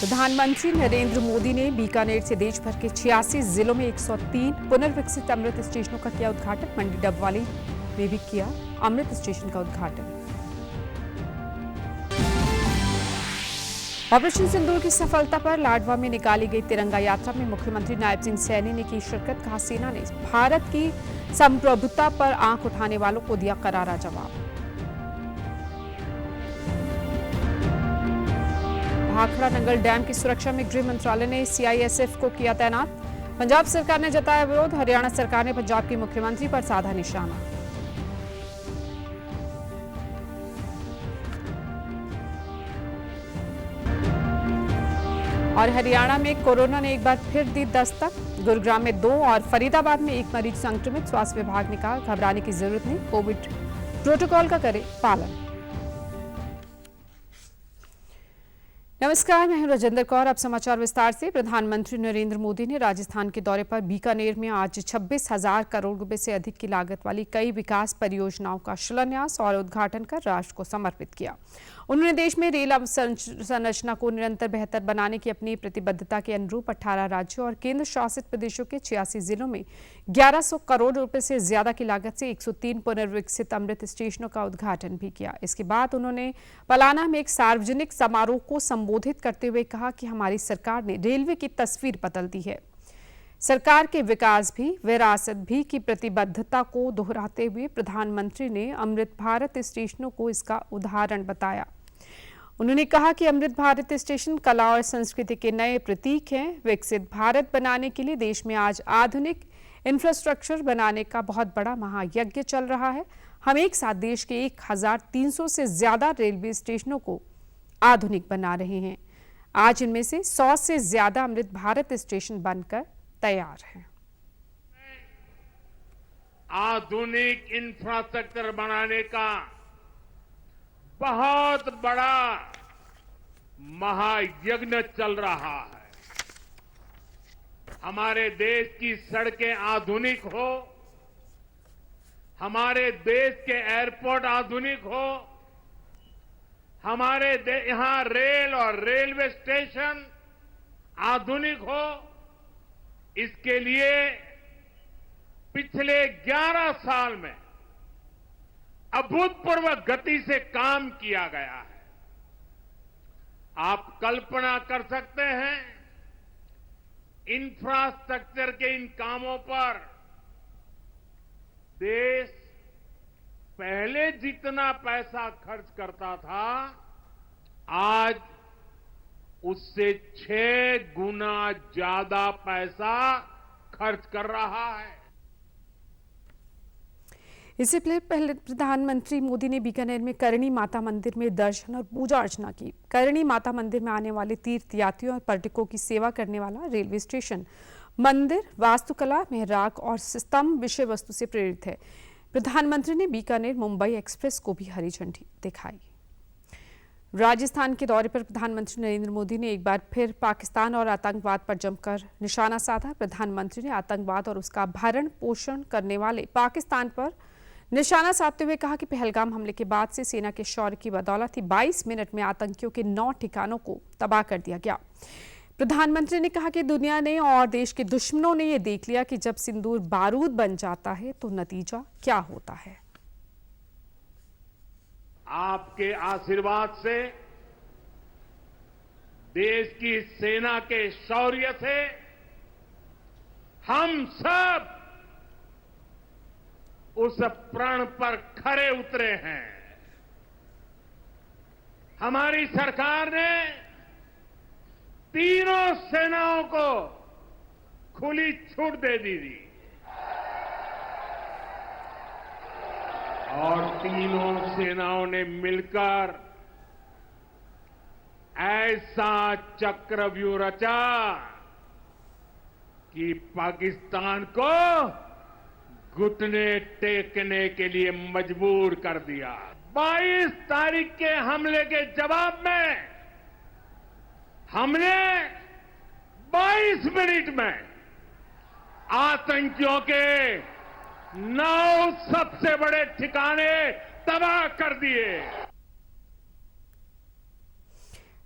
प्रधानमंत्री नरेंद्र मोदी ने बीकानेर से देश भर के 86 जिलों में 103 पुनर्विकसित अमृत स्टेशनों का किया उद्घाटन। मंडी डबवाली में भी किया अमृत स्टेशन का उद्घाटन। ऑपरेशन सिंदूर की सफलता पर लाडवा में निकाली गई तिरंगा यात्रा में मुख्यमंत्री नायब सिंह सैनी ने की शिरकत। कहा, सेना ने भारत की संप्रभुता पर आंख उठाने वालों को दिया करारा जवाब। भाखड़ा नंगल डैम की सुरक्षा में गृह मंत्रालय ने सीआईएसएफ को किया तैनात। पंजाब सरकार ने जताया विरोध। हरियाणा सरकार ने पंजाब के मुख्यमंत्री पर साधा निशाना। और हरियाणा में कोरोना ने एक बार फिर दी दस्तक। गुरुग्राम में 2 और फरीदाबाद में 1 मरीज संक्रमित। स्वास्थ्य विभाग ने कहा, घबराने की जरूरत नहीं, कोविड प्रोटोकॉल का करें पालन। नमस्कार, मैं हूं राजेंद्र कौर। अब समाचार विस्तार से। प्रधानमंत्री नरेंद्र मोदी ने राजस्थान के दौरे पर बीकानेर में आज 26,000 करोड़ रुपए से अधिक की लागत वाली कई विकास परियोजनाओं का शिलान्यास और उद्घाटन कर राष्ट्र को समर्पित किया। उन्होंने देश में रेल संरचना को निरंतर बेहतर बनाने की अपनी प्रतिबद्धता के अनुरूप 18 राज्यों और केंद्र शासित प्रदेशों के 86 जिलों में 1100 करोड़ रुपए से ज्यादा की लागत से 103 पुनर्विकसित अमृत स्टेशनों का उद्घाटन भी किया। इसके बाद उन्होंने पलाना में एक सार्वजनिक समारोह को संबोधित करते हुए कहा कि हमारी सरकार ने रेलवे की तस्वीर बदल दी है। सरकार के विकास भी विरासत भी की प्रतिबद्धता को दोहराते हुए प्रधानमंत्री ने अमृत भारत स्टेशनों को इसका उदाहरण बताया। उन्होंने कहा कि अमृत भारत स्टेशन कला और संस्कृति के नए प्रतीक हैं। विकसित भारत बनाने के लिए देश में आज आधुनिक इंफ्रास्ट्रक्चर बनाने का बहुत बड़ा महायज्ञ चल रहा है। हम एक साथ देश के 1300 से ज्यादा रेलवे स्टेशनों को आधुनिक बना रहे हैं। आज इनमें से 100 से ज्यादा अमृत भारत स्टेशन बनकर तैयार हैं। आधुनिक इंफ्रास्ट्रक्चर बनाने का बहुत बड़ा महायज्ञ चल रहा है। हमारे देश की सड़कें आधुनिक हो, हमारे देश के एयरपोर्ट आधुनिक हो, हमारे यहां रेल और रेलवे स्टेशन आधुनिक हो, इसके लिए पिछले 11 साल में अभूतपूर्व गति से काम किया गया है। आप कल्पना कर सकते हैं, इंफ्रास्ट्रक्चर के इन कामों पर देश पहले जितना पैसा खर्च करता था, आज उससे 6 गुना ज्यादा पैसा खर्च कर रहा है। इससे पहले प्रधानमंत्री मोदी ने बीकानेर में करणी माता मंदिर में दर्शन और पूजा अर्चना की। करणी माता मंदिर में आने वाले तीर्थ यात्रियों और पर्यटकों की सेवा करने वाला रेलवे स्टेशन मंदिर वास्तुकला, मेहराग और स्तंभ विषय वस्तु से प्रेरित है। प्रधानमंत्री ने बीकानेर मुंबई एक्सप्रेस को भी हरी झंडी दिखाई। राजस्थान के दौरे पर प्रधानमंत्री नरेंद्र मोदी ने एक बार फिर पाकिस्तान और आतंकवाद पर जमकर निशाना साधा। प्रधानमंत्री ने आतंकवाद और उसका भरण पोषण करने वाले पाकिस्तान पर निशाना साधते हुए कहा कि पहलगाम हमले के बाद से सेना के शौर्य की बदौलत ही 22 मिनट में आतंकियों के 9 ठिकानों को तबाह कर दिया गया। प्रधानमंत्री ने कहा कि दुनिया ने और देश के दुश्मनों ने यह देख लिया कि जब सिंदूर बारूद बन जाता है तो नतीजा क्या होता है। आपके आशीर्वाद से, देश की सेना के शौर्य से हम सब उस प्रण पर खरे उतरे हैं। हमारी सरकार ने तीनों सेनाओं को खुली छूट दे दी थी और तीनों सेनाओं ने मिलकर ऐसा चक्रव्यूह रचा कि पाकिस्तान को घुटने टेकने के लिए मजबूर कर दिया। 22 तारीख के हमले के जवाब में हमने 22 मिनट में आतंकियों के 9 सबसे बड़े ठिकाने तबाह कर दिए।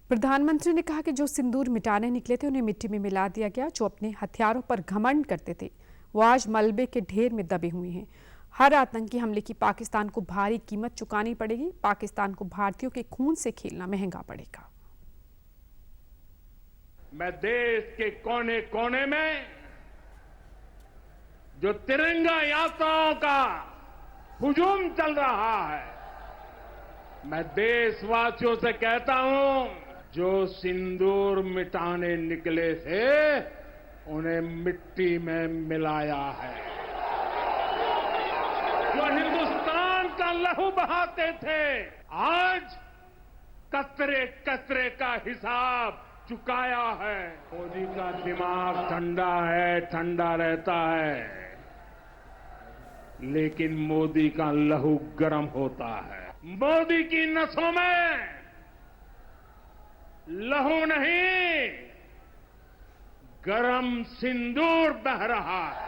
प्रधानमंत्री ने कहा कि जो सिंदूर मिटाने निकले थे उन्हें मिट्टी में मिला दिया गया। जो अपने हथियारों पर घमंड करते थे वो आज मलबे के ढेर में दबे हुए हैं। हर आतंकी हमले की पाकिस्तान को भारी कीमत चुकानी पड़ेगी। पाकिस्तान को भारतीयों के खून से खेलना महंगा पड़ेगा। मैं देश के कोने कोने में जो तिरंगा यात्राओं का हुजूम चल रहा है, मैं देशवासियों से कहता हूं, जो सिंदूर मिटाने निकले थे उन्हें मिट्टी में मिलाया है। जो हिंदुस्तान का लहू बहाते थे आज कतरे कतरे का हिसाब चुकाया है। मोदी का दिमाग ठंडा है, ठंडा रहता है, लेकिन मोदी का लहू गर्म होता है। मोदी की नसों में लहू नहीं, गरम सिंदूर बह रहा है।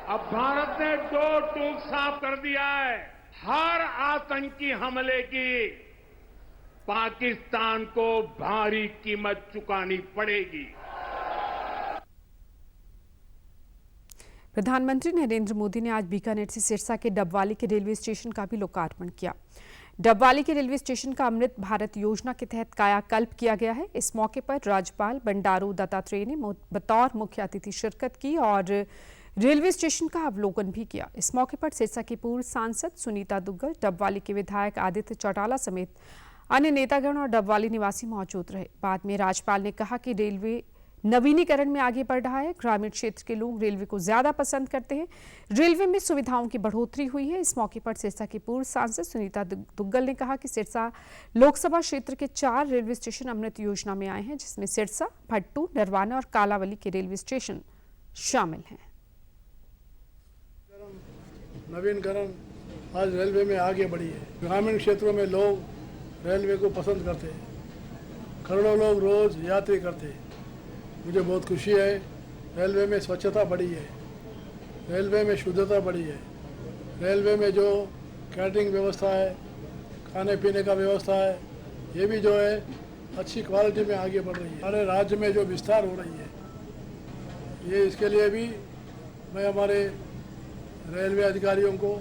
अब भारत ने दो टूक साफ कर दिया है। हर आतंकी हमले की पाकिस्तान को भारी कीमत चुकानी पड़ेगी। प्रधानमंत्री नरेंद्र मोदी ने आज बीकानेर से सिरसा के डबवाली के रेलवे स्टेशन का भी लोकार्पण किया। डबवाली के रेलवे स्टेशन का अमृत भारत योजना के तहत कायाकल्प किया गया है। इस मौके पर राज्यपाल बंडारू दत्तात्रेय ने बतौर मुख्य अतिथि शिरकत की और रेलवे स्टेशन का अवलोकन भी किया। इस मौके पर सिरसा की पूर्व सांसद सुनीता दुग्गल, डबवाली के विधायक आदित्य चौटाला समेत अन्य नेतागण और डबवाली निवासी मौजूद रहे। बाद में राज्यपाल ने कहा कि रेलवे नवीनीकरण में आगे बढ़ रहा है। ग्रामीण क्षेत्र के लोग रेलवे को ज्यादा पसंद करते हैं। रेलवे में सुविधाओं की बढ़ोतरी हुई है। इस मौके पर सिरसा की पूर्व सांसद सुनीता दुग्गल ने कहा कि सिरसा लोकसभा क्षेत्र के 4 रेलवे स्टेशन अमृत योजना में आए हैं, जिसमें सिरसा, भट्टू, नरवाना और कालावली के रेलवे स्टेशन शामिल हैं। नवीनकरण आज रेलवे में आगे बढ़ी है। ग्रामीण क्षेत्रों में लोग रेलवे को पसंद करते हैं। करोड़ों लोग रोज यात्री करते हैं। मुझे बहुत खुशी है। रेलवे में स्वच्छता बढ़ी है, रेलवे में शुद्धता बढ़ी है, रेलवे में जो कैटरिंग व्यवस्था है, खाने पीने का व्यवस्था है, ये भी जो है अच्छी क्वालिटी में आगे बढ़ रही है। हमारे राज्य में जो विस्तार हो रही है, ये इसके लिए भी मैं हमारे रेलवे अधिकारियों को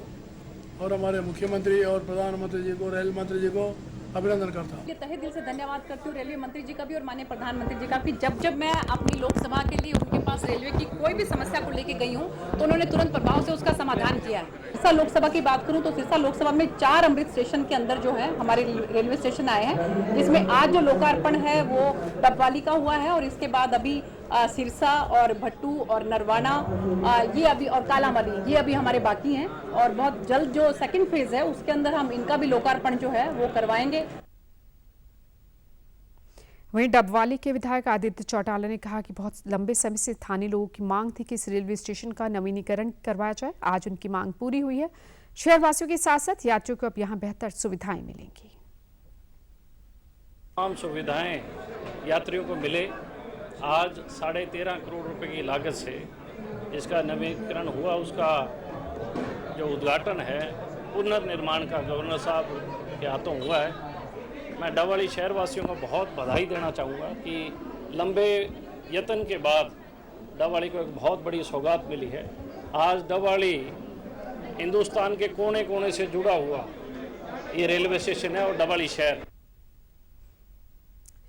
और हमारे मुख्यमंत्री और प्रधानमंत्री जी को, रेल मंत्री जी को अभिनंदन करता हूँ। तहे दिल से धन्यवाद करती हूँ रेलवे मंत्री जी का भी और माननीय प्रधानमंत्री जी का भी। जब मैं अपनी लोकसभा के लिए उनके पास रेलवे की कोई भी समस्या को लेके गई हूँ तो उन्होंने तुरंत प्रभाव से उसका समाधान किया है। सिरसा लोकसभा की बात करूँ तो सिरसा लोकसभा में 4 अमृत स्टेशन के अंदर जो है हमारे रेलवे स्टेशन आए हैं, जिसमें आज जो लोकार्पण है वो डबवाली का हुआ है और इसके बाद अभी सिरसा और भट्टू और नरवाना ये अभी और कालामली ये अभी हमारे बाकी हैं और बहुत जल्द जो सेकंड फेज है उसके अंदर हम इनका भी लोकार्पण जो है वो करवाएंगे। वहीं डबवाली के विधायक आदित्य चौटाला ने कहा कि बहुत लंबे समय से स्थानीय लोगों की मांग थी कि इस रेलवे स्टेशन का नवीनीकरण करवाया जाए। आज उनकी मांग पूरी हुई है। शहरवासियों के साथ साथ यात्रियों को अब यहाँ बेहतर सुविधाएं मिलेंगी। तमाम सुविधाएं यात्रियों को मिले। आज 13.5 करोड़ रुपए की लागत से जिसका नवीनीकरण हुआ, उसका जो उद्घाटन है पुनर्निर्माण का गवर्नर साहब के हाथों हुआ है। मैं डबवाली शहरवासियों को बहुत बधाई देना चाहूँगा कि लंबे यत्न के बाद डबवाली को एक बहुत बड़ी सौगात मिली है। आज डबवाली हिंदुस्तान के कोने कोने से जुड़ा हुआ ये रेलवे स्टेशन है और डबवाली शहर।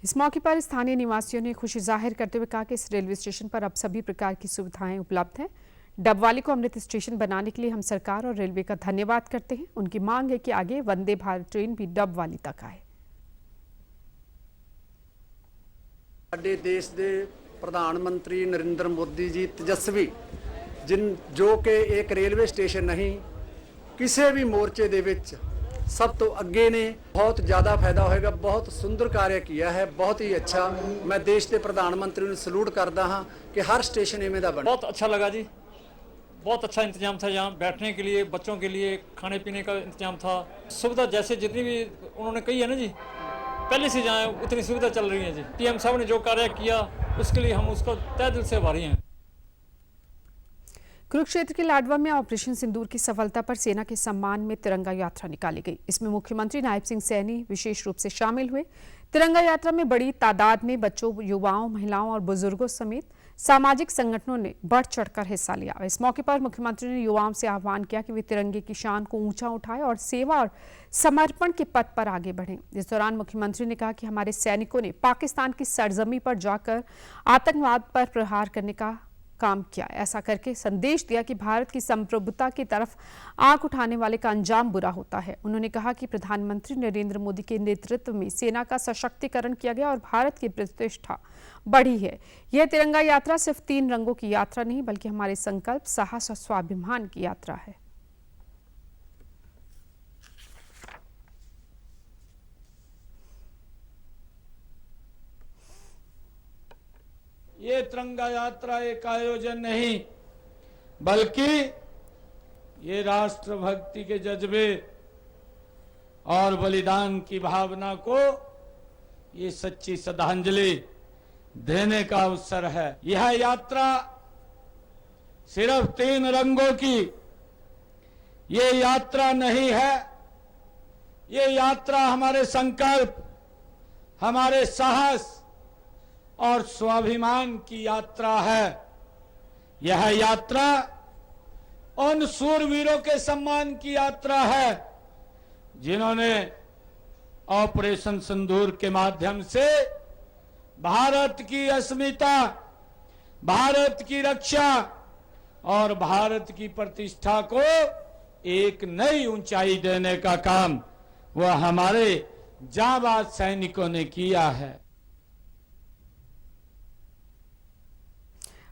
इस मौके पर स्थानीय निवासियों ने खुशी जाहिर करते हुए कहा कि इस रेलवे स्टेशन पर अब सभी प्रकार की सुविधाएं उपलब्ध हैं। डबवाली को अमृत स्टेशन बनाने के लिए हम सरकार और रेलवे का धन्यवाद करते हैं। उनकी मांग है कि आगे वंदे भारत ट्रेन भी डबवाली तक आए। ਸਾਡੇ ਦੇਸ਼ ਦੇ ਪ੍ਰਧਾਨ ਮੰਤਰੀ ਨਰਿੰਦਰ ਮੋਦੀ ਜੀ ਤੇਜਸਵੀ ਜੋ ਕਿ ਇੱਕ ਰੇਲਵੇ ਸਟੇਸ਼ਨ ਨਹੀਂ ਕਿਸੇ ਵੀ ਮੋਰਚੇ ਦੇ ਵਿੱਚ ਸਭ ਤੋਂ ਅੱਗੇ ਨੇ। ਬਹੁਤ ਜ਼ਿਆਦਾ ਫਾਇਦਾ ਹੋਏਗਾ। ਬਹੁਤ ਸੁੰਦਰ ਕਾਰਜ ਕੀਤਾ ਹੈ, ਬਹੁਤ ਹੀ ਅੱਛਾ। ਮੈਂ ਦੇਸ਼ ਦੇ ਪ੍ਰਧਾਨ ਮੰਤਰੀ ਨੂੰ ਸਲੂਟ ਕਰਦਾ ਹਾਂ ਕਿ ਹਰ स्टेशन ਇਵੇਂ ਦਾ ਬਣੇ। बहुत अच्छा लगा जी, बहुत अच्छा इंतजाम था। यहाँ बैठने के लिए, बच्चों के लिए खाने पीने का इंतजाम था। सुविधा जैसे जितनी भी उन्होंने कही है ना जी, पहले से जहाँ उतनी सुविधा चल रही है जी। पीएम साहब ने जो कार्य किया उसके लिए हम उसको तहे दिल से आभारी हैं। कुरुक्षेत्र के लाडवा में ऑपरेशन सिंदूर की सफलता पर सेना के सम्मान में तिरंगा यात्रा निकाली गई। इसमें मुख्यमंत्री नायब सिंह सैनी विशेष रूप से शामिल हुए। तिरंगा यात्रा में बड़ी तादाद में बच्चों, युवाओं, महिलाओं और बुजुर्गों समेत सामाजिक संगठनों ने बढ़ चढ़कर हिस्सा लिया। इस मौके पर मुख्यमंत्री ने युवाओं से आह्वान किया कि वे तिरंगे की शान को ऊंचा उठाएं और सेवा और समर्पण के पथ पर आगे बढ़ें। इस दौरान मुख्यमंत्री ने कहा कि हमारे सैनिकों ने पाकिस्तान की सरजमी पर जाकर आतंकवाद पर प्रहार करने का काम किया। ऐसा करके संदेश दिया कि भारत की संप्रभुता की तरफ आंख उठाने वाले का अंजाम बुरा होता है। उन्होंने कहा कि प्रधानमंत्री नरेंद्र मोदी के नेतृत्व में सेना का सशक्तिकरण किया गया और भारत की प्रतिष्ठा बढ़ी है। यह तिरंगा यात्रा सिर्फ 3 रंगों की यात्रा नहीं बल्कि हमारे संकल्प, साहस और स्वाभिमान की यात्रा है। ये तिरंगा यात्रा एक आयोजन नहीं बल्कि ये राष्ट्रभक्ति के जज्बे और बलिदान की भावना को ये सच्ची श्रद्धांजलि देने का अवसर है। यह यात्रा सिर्फ 3 रंगों की ये यात्रा नहीं है। ये यात्रा हमारे संकल्प, हमारे साहस और स्वाभिमान की यात्रा है। यह यात्रा उन सूरवीरों के सम्मान की यात्रा है जिन्होंने ऑपरेशन सिंदूर के माध्यम से भारत की अस्मिता, भारत की रक्षा और भारत की प्रतिष्ठा को एक नई ऊंचाई देने का काम वह हमारे जांबाज सैनिकों ने किया है।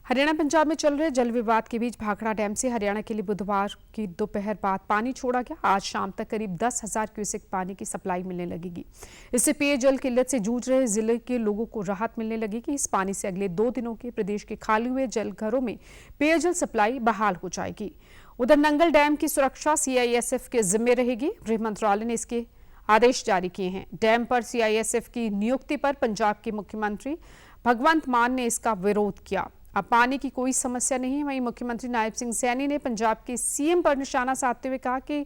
हरियाणा पंजाब में चल रहे जल विवाद के बीच भाखड़ा डैम से हरियाणा के लिए बुधवार की दोपहर बाद पानी छोड़ा गया। आज शाम तक करीब 10,000 क्यूसेक पानी की सप्लाई मिलने लगेगी। इससे पेयजल किल्लत से जूझ रहे जिले के लोगों को राहत मिलने लगेगी। इस पानी से अगले 2 दिनों के प्रदेश के खाली हुए जल घरों में पेयजल सप्लाई बहाल हो जाएगी। उधर नंगल डैम की सुरक्षा CISF के जिम्मे रहेगी। गृह मंत्रालय ने इसके आदेश जारी किए हैं। डैम पर CISF की नियुक्ति पर पंजाब के मुख्यमंत्री भगवंत मान ने इसका विरोध किया। अब पानी की कोई समस्या नहीं है। वहीं मुख्यमंत्री नायब सिंह सैनी ने पंजाब के CM पर निशाना साधते हुए कहा कि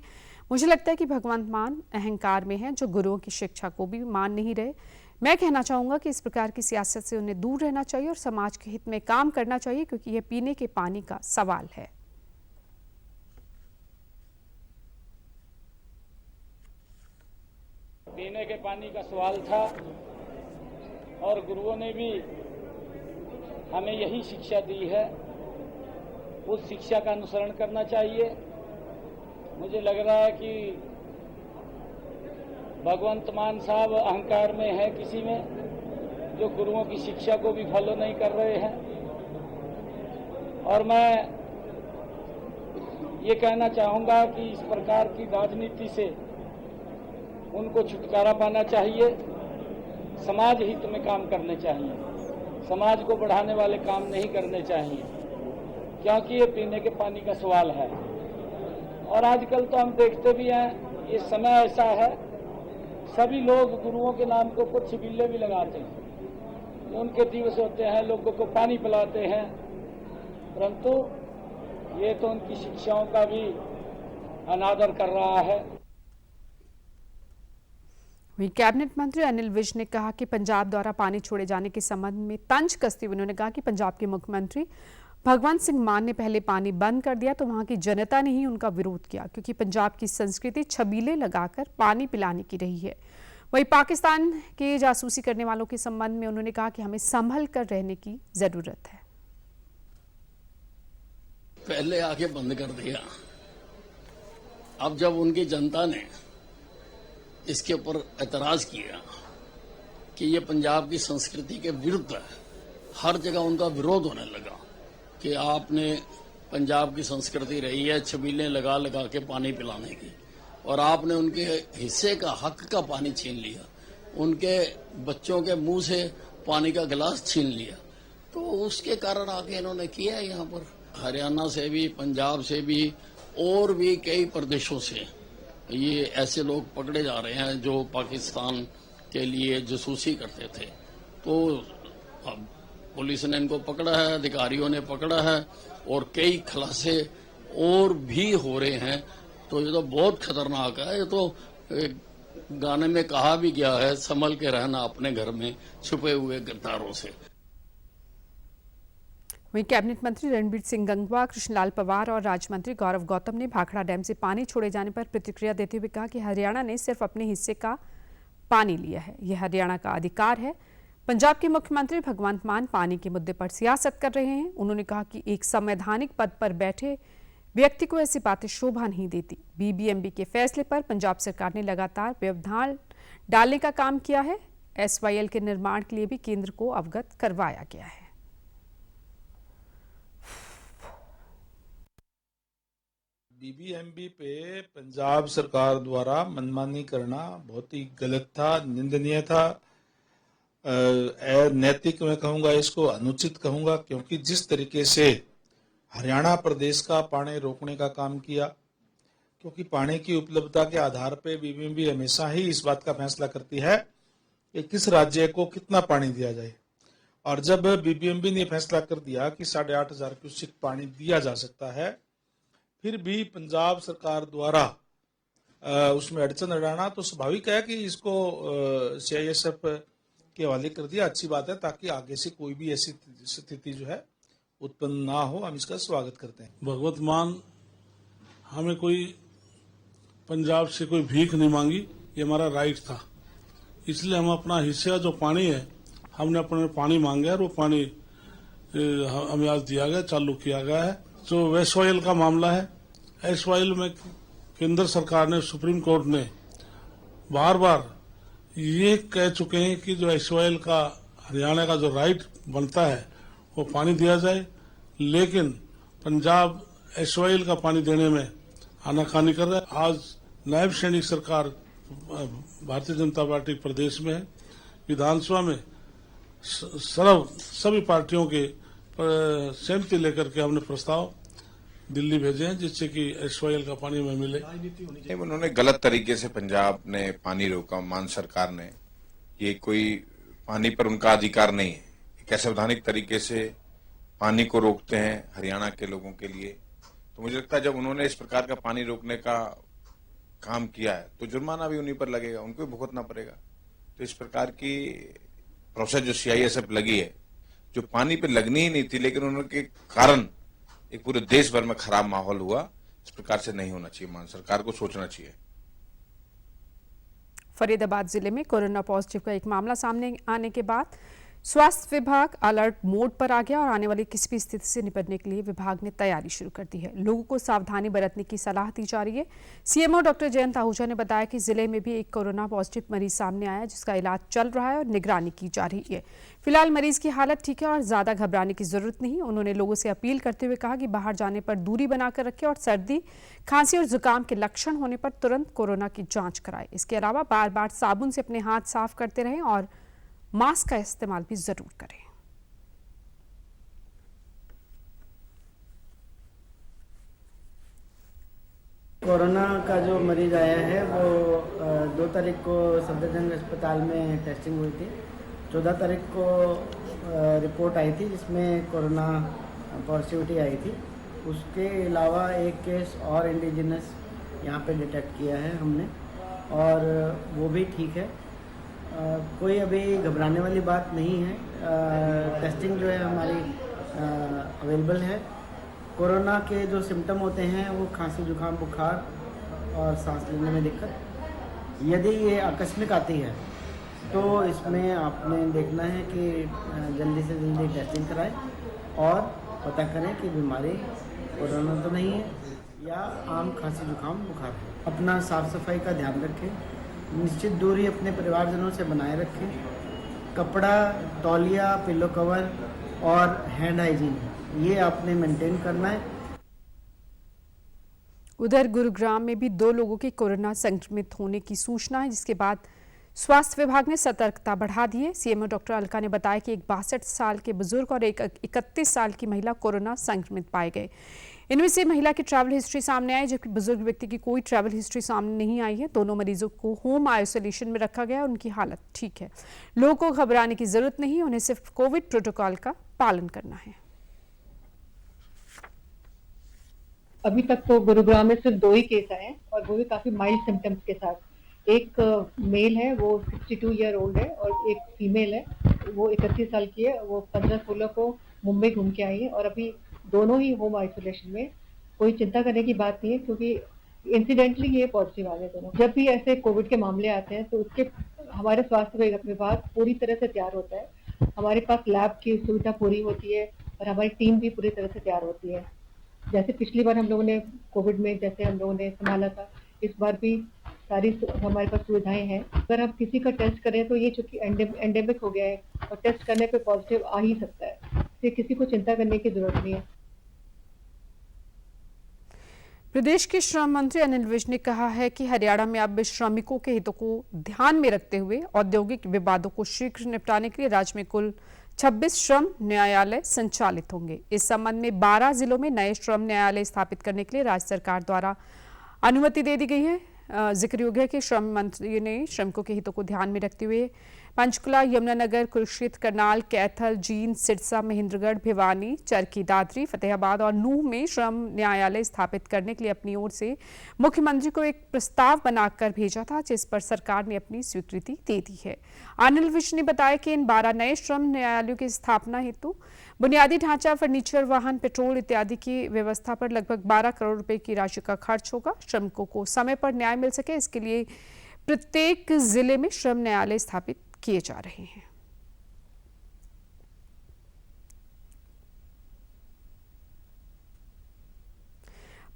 मुझे लगता है कि भगवंत मान अहंकार में हैं, जो गुरुओं की शिक्षा को भी मान नहीं रहे। मैं कहना चाहूंगा कि इस प्रकार की सियासत से उन्हें दूर रहना चाहिए और समाज के हित में काम करना चाहिए, क्योंकि यह पीने के पानी का सवाल है। पीने के पानी का सवाल था और गुरुओं ने भी हमें यही शिक्षा दी है। उस शिक्षा का अनुसरण करना चाहिए। मुझे लग रहा है कि भगवंत मान साहब अहंकार में है किसी में, जो गुरुओं की शिक्षा को भी फॉलो नहीं कर रहे हैं। और मैं ये कहना चाहूंगा कि इस प्रकार की राजनीति से उनको छुटकारा पाना चाहिए। समाज हित में काम करने चाहिए, समाज को बढ़ाने वाले काम नहीं करने चाहिए, क्योंकि ये पीने के पानी का सवाल है। और आजकल तो हम देखते भी हैं, ये समय ऐसा है, सभी लोग गुरुओं के नाम को कुछ छिबिल्ले भी लगाते हैं। उनके दिवस होते हैं, लोगों को पानी पिलाते हैं, परंतु ये तो उनकी शिक्षाओं का भी अनादर कर रहा है। वहीं कैबिनेट मंत्री अनिल विज ने कहा कि पंजाब द्वारा पानी छोड़े जाने के संबंध में तंज कसते हुए उन्होंने कहा कि पंजाब के मुख्यमंत्री भगवंत सिंह मान ने पहले पानी बंद कर दिया तो वहां की जनता ने ही उनका विरोध किया, क्योंकि पंजाब की संस्कृति छबीले लगाकर पानी पिलाने की रही है। वहीं पाकिस्तान के जासूसी करने वालों के संबंध में उन्होंने कहा कि हमें संभल कर रहने की जरूरत है। पहले आके बंद कर दिया, अब जब उनकी जनता ने इसके ऊपर एतराज किया कि ये पंजाब की संस्कृति के विरुद्ध है, हर जगह उनका विरोध होने लगा कि आपने पंजाब की संस्कृति रही है छबीलें लगा लगा के पानी पिलाने की, और आपने उनके हिस्से का, हक का पानी छीन लिया, उनके बच्चों के मुंह से पानी का गिलास छीन लिया। तो उसके कारण आके इन्होंने किया है। यहाँ पर हरियाणा से भी, पंजाब से भी और भी कई प्रदेशों से ये ऐसे लोग पकड़े जा रहे हैं जो पाकिस्तान के लिए जासूसी करते थे। तो अब पुलिस ने इनको पकड़ा है, अधिकारियों ने पकड़ा है और कई खुलासे और भी हो रहे हैं। तो ये तो बहुत खतरनाक है। ये तो गाने में कहा भी गया है, संभल के रहना अपने घर में छुपे हुए गद्दारों से। वहीं कैबिनेट मंत्री रणबीर सिंह गंगवा, कृष्णलाल पंवार और राज्य मंत्री गौरव गौतम ने भाखड़ा डैम से पानी छोड़े जाने पर प्रतिक्रिया देते हुए कहा कि हरियाणा ने सिर्फ अपने हिस्से का पानी लिया है, यह हरियाणा का अधिकार है। पंजाब के मुख्यमंत्री भगवंत मान पानी के मुद्दे पर सियासत कर रहे हैं। उन्होंने कहा कि एक संवैधानिक पद पर बैठे व्यक्ति को ऐसी बातें शोभा नहीं देती। बीबीएमबी के फैसले पर पंजाब सरकार ने लगातार व्यवधान डालने का काम किया है। एसवाईएल के निर्माण के लिए भी केंद्र को अवगत करवाया गया है। बीबीएमबी पे पंजाब सरकार द्वारा मनमानी करना बहुत ही गलत था, निंदनीय था, नैतिक मैं कहूँगा, इसको अनुचित कहूँगा, क्योंकि जिस तरीके से हरियाणा प्रदेश का पानी रोकने का काम किया, क्योंकि पानी की उपलब्धता के आधार पे बीबीएमबी हमेशा ही इस बात का फैसला करती है कि किस राज्य को कितना पानी दिया जाए। और जब बीबीएमबी ने फैसला कर दिया कि 8,500 क्यूसेक पानी दिया जा सकता है, फिर भी पंजाब सरकार द्वारा उसमें अड़चन अड़ाना तो स्वाभाविक है कि इसको सीआईएसएफ के हवाले कर दिया। अच्छी बात है, ताकि आगे से कोई भी ऐसी स्थिति जो है उत्पन्न ना हो। हम इसका स्वागत करते हैं। भगवंत मान हमें कोई पंजाब से कोई भीख नहीं मांगी, ये हमारा राइट था। इसलिए हम अपना हिस्सा जो पानी है, हमने अपने पानी मांगा और वो पानी हमें आज दिया गया, चालू किया गया है। जो एसवाईएल का मामला है, एसवाईएल में केंद्र सरकार ने, सुप्रीम कोर्ट ने बार बार ये कह चुके हैं कि जो एसवाईएल का हरियाणा का जो राइट बनता है वो पानी दिया जाए, लेकिन पंजाब एसवाईएल का पानी देने में आनाकानी कर रहा है। आज नायब सैनिक सरकार भारतीय जनता पार्टी प्रदेश में है। विधानसभा में सभी पार्टियों के सहमति लेकर के हमने प्रस्ताव दिल्ली भेजे हैं, जिससे कि एसवाईएल का पानी में मिले। उन्होंने गलत तरीके से पंजाब ने पानी रोका, मान सरकार ने। ये कोई पानी पर उनका अधिकार नहीं है। एक असंवैधानिक तरीके से पानी को रोकते हैं हरियाणा के लोगों के लिए। तो मुझे लगता है जब उन्होंने इस प्रकार का पानी रोकने का काम किया है तो जुर्माना भी उन्हीं पर लगेगा, उनको भी भुगतना पड़ेगा। तो इस प्रकार की प्रोसेस जो सीआईएसएफ लगी है, जो पानी पे लगनी ही नहीं थी, लेकिन उनके कारण एक पूरे देश भर में खराब माहौल हुआ। इस प्रकार से नहीं होना चाहिए। मान सरकार को सोचना चाहिए। फरीदाबाद जिले में कोरोना पॉजिटिव का एक मामला सामने आने के बाद स्वास्थ्य विभाग अलर्ट मोड पर आ गया और आने वाली किसी भी स्थिति से निपटने के लिए विभाग ने तैयारी शुरू कर दी है। लोगों को सावधानी बरतने की सलाह दी जा रही है। सीएमओ डॉक्टर जयंत आहूजा ने बताया कि जिले में भी एक कोरोना पॉजिटिव मरीज सामने आया, जिसका इलाज चल रहा है और निगरानी की जा रही है। फिलहाल मरीज की हालत ठीक है और ज्यादा घबराने की जरूरत नहीं। उन्होंने लोगों से अपील करते हुए कहा कि बाहर जाने पर दूरी बनाकर रखें और सर्दी, खांसी और जुकाम के लक्षण होने पर तुरंत कोरोना की जांच कराएं। इसके अलावा बार बार साबुन से अपने हाथ साफ करते रहें और मास्क का इस्तेमाल भी जरूर करें। कोरोना का जो मरीज आया है वो 2 तारीख को सफदरजंग अस्पताल में टेस्टिंग हुई थी। 14 तारीख को रिपोर्ट आई थी जिसमें कोरोना पॉजिटिविटी आई थी। उसके अलावा एक केस और इंडिजिनस यहाँ पे डिटेक्ट किया है हमने, और वो भी ठीक है। कोई अभी घबराने वाली बात नहीं है। टेस्टिंग जो है हमारी अवेलेबल है। कोरोना के जो सिम्टम होते हैं वो खांसी, जुकाम, बुखार और सांस लेने में दिक्कत। यदि ये आकस्मिक आती है तो इसमें आपने देखना है कि जल्दी से जल्दी टेस्टिंग कराएं और पता करें कि बीमारी कोरोना तो नहीं है या आम खांसी, जुकाम, बुखार है। अपना साफ सफाई का ध्यान रखें, निश्चित दूरी अपने परिवारजनों से बनाए रखें। कपड़ा, तौलिया, पिलो कवर और हैंड हाइजीन ये आपने मेंटेन करना है। उधर गुरुग्राम में भी 2 लोगों के कोरोना संक्रमित होने की सूचना है, जिसके बाद स्वास्थ्य विभाग ने सतर्कता बढ़ा दी है। सीएमओ डॉक्टर अलका ने बताया कि एक 62 साल के बुजुर्ग और एक 31 साल की महिला कोरोना संक्रमित पाए गए। इनमें से महिला की ट्रैवल हिस्ट्री सामने आई, जबकि बुजुर्ग व्यक्ति की कोई ट्रैवल हिस्ट्री सामने नहीं आई है। दोनों मरीजों को होम आइसोलेशन में रखा गया और उनकी हालत ठीक है। लोगों को घबराने की जरूरत नहीं, उन्हें सिर्फ कोविड प्रोटोकॉल का पालन करना है। अभी तक तो गुरुग्राम में सिर्फ 2 ही केस आए हैं और वो भी काफी माइल्ड सिम्टम्स के साथ। एक मेल है वो 62 ईयर ओल्ड है और एक फीमेल है वो 31 साल की है। वो 15-16 को मुंबई घूम के आई है और अभी दोनों ही होम आइसोलेशन में। कोई चिंता करने की बात नहीं है क्योंकि इंसिडेंटली ये पॉजिटिव आ गए दोनों। जब भी ऐसे कोविड के मामले आते हैं तो उसके हमारे स्वास्थ्य विभाग पूरी तरह से तैयार होता है। हमारे पास लैब की सुविधा पूरी होती है और हमारी टीम भी पूरी तरह से तैयार होती है। जैसे पिछली बार हम लोगों ने कोविड में जैसे हम लोगों ने संभाला था, इस बार भी सारी हमारे पास सुविधाएं हैं। अगर आप किसी का टेस्ट करें तो ये चूंकि एंडेमिक हो गया है और टेस्ट करने पे पॉजिटिव आ ही सकता है, इसलिए किसी को चिंता करने की जरूरत नहीं है। प्रदेश के श्रम मंत्री अनिल विज ने कहा है कि हरियाणा में अब श्रमिकों के हितों को ध्यान में रखते हुए औद्योगिक विवादों को शीघ्र निपटाने के लिए राज्य में कुल 26 श्रम न्यायालय संचालित होंगे। इस संबंध में 12 जिलों में नए श्रम न्यायालय स्थापित करने के लिए राज्य सरकार द्वारा अनुमति दे दी गई है। जिक्र योग्य है कि श्रम मंत्री ने श्रमिकों के हितों को ध्यान में रखते हुए पंचकुला, यमुनानगर, कुरुक्षेत्र, करनाल, कैथल, जींद, सिरसा, महेंद्रगढ़, भिवानी, चरखी दादरी, फतेहाबाद और नूह में श्रम न्यायालय स्थापित करने के लिए अपनी ओर से मुख्यमंत्री को एक प्रस्ताव बनाकर भेजा था, जिस पर सरकार ने अपनी स्वीकृति दे दी है। अनिल विज ने बताया कि इन 12 नए श्रम न्यायालयों की स्थापना हेतु बुनियादी ढांचा, फर्नीचर, वाहन, पेट्रोल इत्यादि की व्यवस्था पर लगभग 12 करोड़ रुपए की राशि का खर्च होगा। श्रमिकों को समय पर न्याय मिल सके, इसके लिए प्रत्येक जिले में श्रम न्यायालय स्थापित किए जा रहे हैं।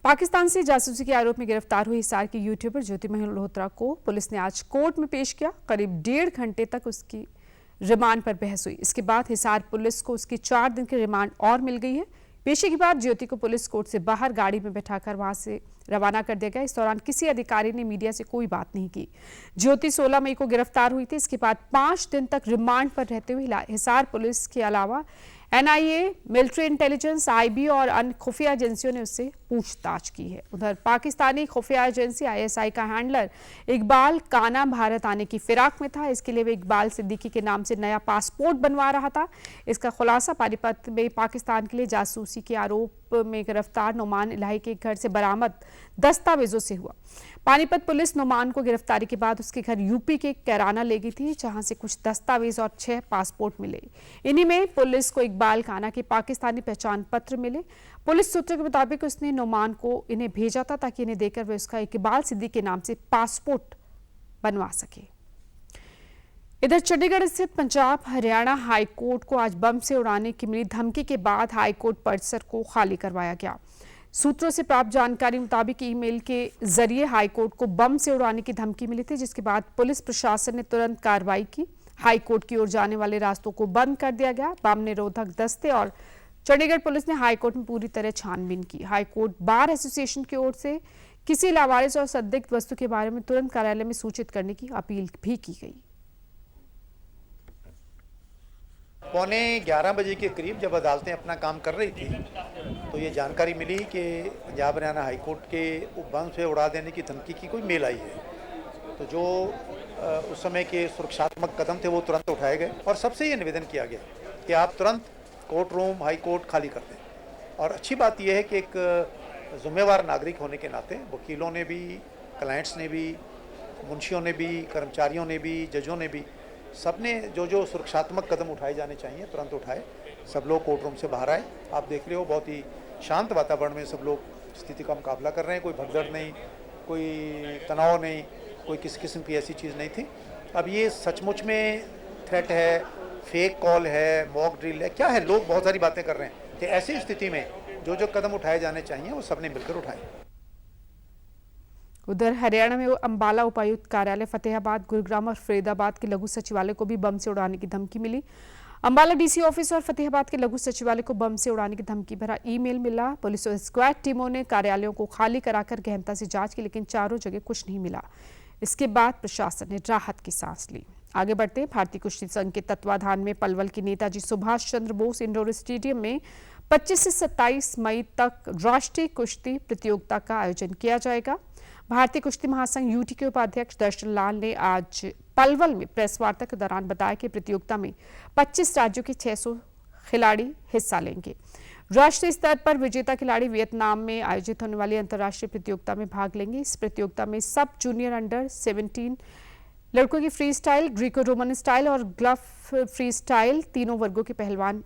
पाकिस्तान से जासूसी के आरोप में गिरफ्तार हुई हिसार की यूट्यूबर ज्योति मल्होत्रा को पुलिस ने आज कोर्ट में पेश किया। करीब 1.5 घंटे तक उसकी रिमांड पर बहस हुई। इसके बाद हिसार पुलिस को उसकी 4 दिन की रिमांड और मिल गई है। पेशी के बाद ज्योति को पुलिस कोर्ट से बाहर गाड़ी में बैठाकर वहां से रवाना कर दिया गया। इस दौरान किसी अधिकारी ने मीडिया से कोई बात नहीं की। ज्योति 16 मई को गिरफ्तार हुई थी। इसके बाद 5 दिन तक रिमांड पर रहते हुए हिसार पुलिस के अलावा एनआईए, मिलिट्री इंटेलिजेंस, आईबी और अन्य खुफिया एजेंसियों ने उससे पूछताछ की है। उधर पाकिस्तानी खुफिया एजेंसी आईएसआई का हैंडलर इकबाल काना भारत आने की फिराक में था। इसके लिए वे इकबाल सिद्दीकी के नाम से नया पासपोर्ट बनवा रहा था। इसका खुलासा पानीपत में पाकिस्तान के लिए जासूसी के आरोप में गिरफ्तार नोमान इलाही के घर से बरामद दस्तावेजों से हुआ। पानीपत पुलिस नोमान को गिरफ्तारी के बाद उसके घर यूपी के कैराना ले गई थी, जहां से कुछ दस्तावेज और 6 पासपोर्ट मिले। इन्हीं में पुलिस को इकबाल खाना के पाकिस्तानी पहचान पत्र मिले। पुलिस सूत्रों के मुताबिक उसने नोमान को इन्हें भेजा था ताकि इन्हें देकर वे उसका इकबाल सिद्दीकी के नाम से पासपोर्ट बनवा सके। इधर चंडीगढ़ स्थित पंजाब हरियाणा हाई कोर्ट को आज बम से उड़ाने की मिली धमकी के बाद हाई कोर्ट परिसर को खाली करवाया गया। सूत्रों से प्राप्त जानकारी मुताबिक ईमेल के जरिए हाई कोर्ट को बम से उड़ाने की धमकी मिली थी, जिसके बाद पुलिस प्रशासन ने तुरंत कार्रवाई की। हाई कोर्ट की ओर जाने वाले रास्तों को बंद कर दिया गया। बम निरोधक दस्ते और चंडीगढ़ पुलिस ने हाई कोर्ट में पूरी तरह छानबीन की। हाई कोर्ट बार एसोसिएशन की ओर से किसी लावारिस और संदिग्ध वस्तु के बारे में तुरंत कार्यालय में सूचित करने की अपील भी की गई। 11:15 बजे के करीब जब अदालतें अपना काम कर रही थी तो ये जानकारी मिली कि पंजाब हरियाणा हाई कोर्ट के बम से उड़ा देने की धमकी की कोई मेल आई है। तो जो उस समय के सुरक्षात्मक कदम थे वो तुरंत उठाए गए और सबसे ये निवेदन किया गया कि आप तुरंत कोर्ट रूम हाई कोर्ट खाली कर दें। और अच्छी बात यह है कि एक जिम्मेवार नागरिक होने के नाते वकीलों ने भी, क्लाइंट्स ने भी, मुंशियों ने भी, कर्मचारियों ने भी, जजों ने भी, सबने जो सुरक्षात्मक कदम उठाए जाने चाहिए तुरंत उठाए। सब लोग कोर्ट रूम से बाहर आए। आप देख रहे हो बहुत ही शांत वातावरण में सब लोग स्थिति का मुकाबला कर रहे हैं। कोई भगदड़ नहीं, कोई तनाव नहीं, कोई किसी किस्म की ऐसी चीज़ नहीं थी। अब ये सचमुच में थ्रेट है, फेक कॉल है, मॉक ड्रिल है, क्या है? लोग बहुत सारी बातें कर रहे हैं कि ऐसी स्थिति में जो कदम उठाए जाने चाहिए वो सबने मिलकर उठाए। उधर हरियाणा में अंबाला उपायुक्त कार्यालय, फतेहाबाद, गुरुग्राम और फरीदाबाद के लघु सचिवालय को भी बम से उड़ाने की धमकी मिली। अंबाला डीसी ऑफिस और फतेहाबाद के लघु सचिवालय को बम से उड़ाने की धमकी भरा ईमेल मिला। पुलिस और स्क्वाड टीमों ने कार्यालयों को खाली कराकर गहनता से जांच की, लेकिन चारों जगह कुछ नहीं मिला। इसके बाद प्रशासन ने राहत की सांस ली। आगे बढ़ते भारतीय कुश्ती संघ के तत्वाधान में पलवल के नेताजी सुभाष चंद्र बोस इंडोर स्टेडियम में 25 से 27 मई तक राष्ट्रीय कुश्ती प्रतियोगिता का आयोजन किया जाएगा। भारतीय कुश्ती महासंघ यूटी के उपाध्यक्ष दर्शन लाल ने आज पलवल में प्रेस वार्ता के दौरान बताया कि प्रतियोगिता में 25 राज्यों के 600 खिलाड़ी हिस्सा लेंगे। राष्ट्रीय स्तर पर विजेता खिलाड़ी वियतनाम में आयोजित होने वाली अंतर्राष्ट्रीय प्रतियोगिता में भाग लेंगे। इस प्रतियोगिता में सब जूनियर अंडर 17 लड़कों की free style, Greco Roman style और ग्लफ फ्री स्टाइल तीनों वर्गों के पहलवान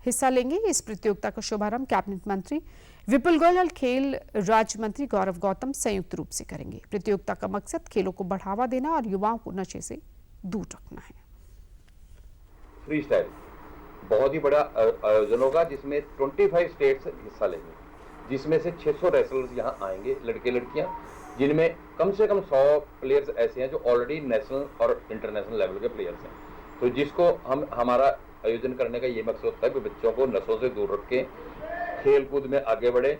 हिस्सा लेंगे। इस प्रतियोगिता का शुभारंभ कैबिनेट मंत्री विपुल गोयल और खेल राज्य मंत्री गौरव गौतम संयुक्त रूप से करेंगे। प्रतियोगिता का मकसद खेलों को बढ़ावा देना और युवाओं को नशे से दूर रखना है। फ्री स्टाइल बहुत ही बड़ा आयोजन होगा जिसमें 25 स्टेट्स हिस्सा लेंगे, जिसमें से 600 रेसलर्स यहाँ आएंगे, लड़के लड़कियाँ, जिनमें कम से कम 100 प्लेयर्स ऐसे हैं जो ऑलरेडी नेशनल और इंटरनेशनल लेवल के प्लेयर्स हैं। तो जिसको हमारा आयोजन करने का ये मकसद होता है कि बच्चों को नशों से दूर रखें, खेल कूद में आगे बढ़े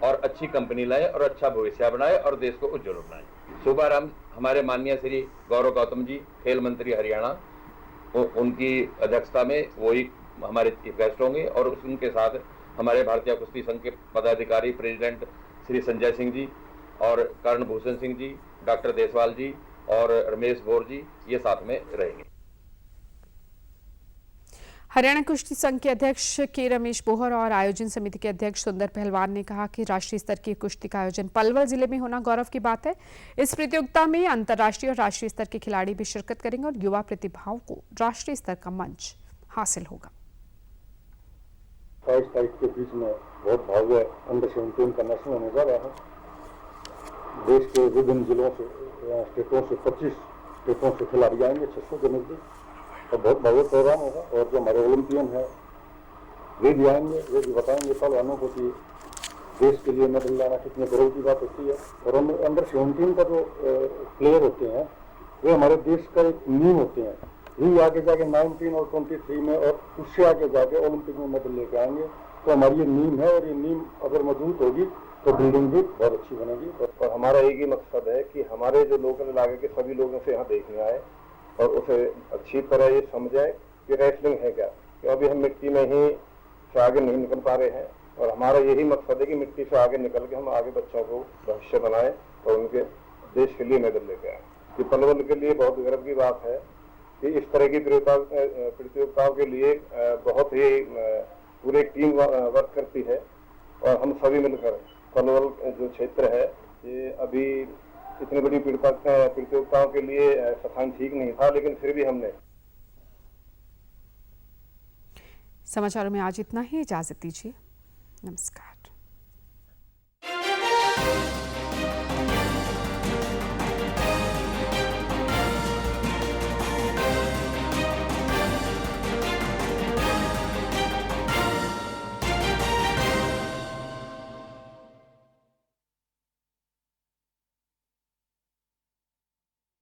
और अच्छी कंपनी लाएं और अच्छा भविष्य बनाए और देश को उज्जवल बनाएं। शुभारंभ हमारे माननीय श्री गौरव गौतम जी, खेल मंत्री हरियाणा, उनकी अध्यक्षता में वही हमारे चीफ गेस्ट होंगे और उनके साथ हमारे भारतीय कुश्ती संघ के पदाधिकारी प्रेसिडेंट श्री संजय सिंह जी और कर्ण भूषण सिंह जी, डॉक्टर देसवाल जी और रमेश गौर जी ये साथ में रहेंगे। हरियाणा कुश्ती संघ के अध्यक्ष के रमेश बोहर और आयोजन समिति के अध्यक्ष सुंदर पहलवान ने कहा कि राष्ट्रीय स्तर की कुश्ती का आयोजन पलवल जिले में होना गौरव की बात है। इस प्रतियोगिता में अंतर्राष्ट्रीय और राष्ट्रीय स्तर के खिलाड़ी भी शिरकत करेंगे और युवा प्रतिभाओं को राष्ट्रीय स्तर का मंच हासिल होगा। 28 तारीख के बीच में बहुत भव्य अंडर 17 का नेशनल होने जा रहा है। देश के विभिन्न जिलों से, स्टेटों से 25 स्टेटों से खिलाड़ी आएंगे, 600 के नजदीक, और बहुत भव्य प्रोग्राम होगा। और जो हमारे ओलंपियन है वे भी आएंगे, वे भी बताएंगे पहलवानों को कि देश के लिए मेडल लाना कितने गर्व की बात होती है। और अंडर 17 का जो प्लेयर होते हैं वे हमारे देश का एक नींव होते हैं। ये आगे जाके 19 और 23 में और उससे आगे जाके ओलंपिक में मेडल लेके आएंगे। तो हमारी ये नींव है और ये नींव अगर मजबूत होगी तो बिल्डिंग भी बहुत अच्छी बनेगी। और हमारा एक ही मकसद है कि हमारे जो लोकल इलाके के सभी लोगों से यहाँ देखने आए और उसे अच्छी तरह ये समझाए कि रेसलिंग है क्या, कि अभी हम मिट्टी में ही से आगे नहीं निकल पा रहे हैं। और हमारा यही मकसद है कि मिट्टी से आगे निकल के हम आगे बच्चों को भविष्य बनाए और उनके देश के लिए मेडल लेके आए। कि पलवल के लिए बहुत गर्व की बात है कि इस तरह की प्रतियोगिताओं के लिए बहुत ही पूरी टीम वर्क करती है और हम सभी मिलकर पलवल जो क्षेत्र है ये अभी इतनी बड़ी प्रतियोगिताओं के लिए स्थान ठीक नहीं था, लेकिन फिर भी हमने। समाचारों में आज इतना ही, इजाजत दीजिए, नमस्कार।